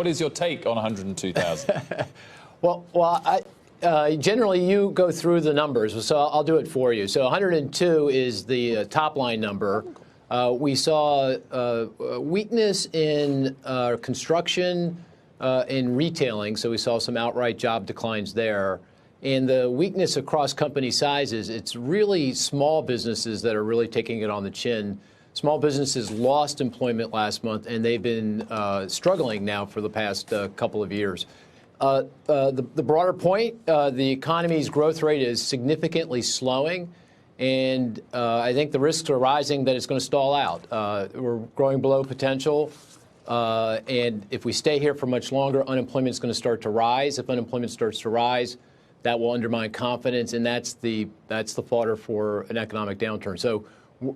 what is your take on 102,000? Generally, you go through the numbers, so I'll do it for you. So 102 is the top-line number. We saw weakness in construction and retailing, so we saw some outright job declines there. And the weakness across company sizes, it's really small businesses that are really taking it on the chin. Small businesses lost employment last month, and they've been struggling now for the past couple of years. The broader point, the economy's growth rate is significantly slowing, and I think the risks are rising that it's going to stall out. We're growing below potential, and if we stay here for much longer, unemployment is going to start to rise. If unemployment starts to rise, that will undermine confidence, and that's the fodder for an economic downturn. So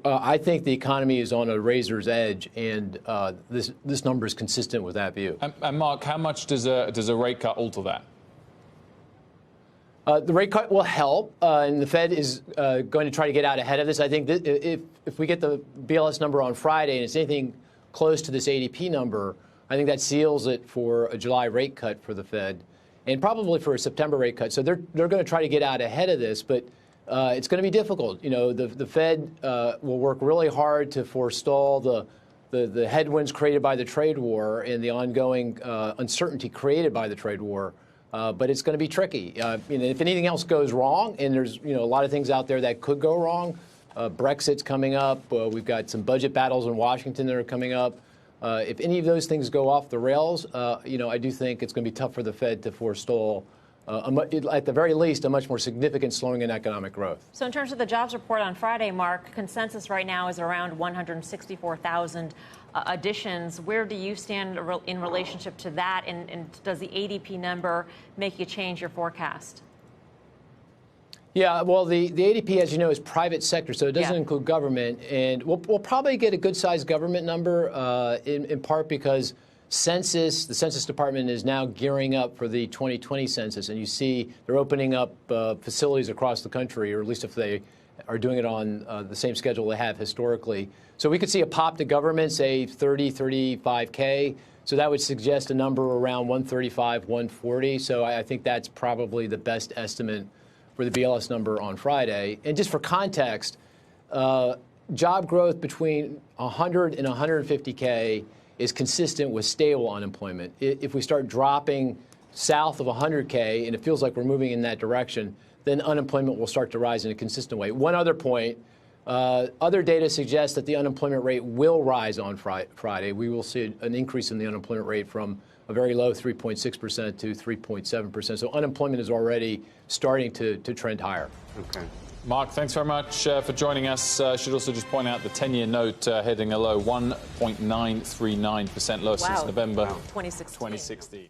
I think the economy is on a razor's edge, and this number is consistent with that view. And Mark, how much does a rate cut alter that? The rate cut will help, and the Fed is going to try to get out ahead of this. I think that if we get the BLS number on Friday and it's anything close to this ADP number, I think that seals it for a July rate cut for the Fed, and probably for a September rate cut. So they're going to try to get out ahead of this, but it's going to be difficult. You know, the Fed will work really hard to forestall the headwinds created by the trade war and the ongoing uncertainty created by the trade war. But it's going to be tricky. If anything else goes wrong, and there's a lot of things out there that could go wrong, Brexit's coming up. We've got some budget battles in Washington that are coming up. If any of those things go off the rails, I do think it's going to be tough for the Fed to forestall, at the very least, a much more significant slowing in economic growth. So in terms of the jobs report on Friday, Mark, consensus right now is around 164,000 additions. Where do you stand in relationship to that? And does the ADP number make you change your forecast? Yeah, well, the ADP, as you know, is private sector, so it doesn't include government. And we'll probably get a good-sized government number, in part because the Census Department is now gearing up for the 2020 census. And you see they're opening up facilities across the country, or at least if they are doing it on the same schedule they have historically. So we could see a pop to government, say 35K. So that would suggest a number around 135, 140. So I think that's probably the best estimate for the BLS number on Friday. And just for context, job growth between 100 and 150K is consistent with stable unemployment. If we start dropping south of 100K, and it feels like we're moving in that direction, then unemployment will start to rise in a consistent way. One other point, other data suggests that the unemployment rate will rise on Friday. We will see an increase in the unemployment rate from a very low 3.6% to 3.7%. So unemployment is already starting to trend higher. Okay. Mark, thanks very much for joining us. Should also just point out the 10-year note heading a low 1.939%, lowest since November 2016.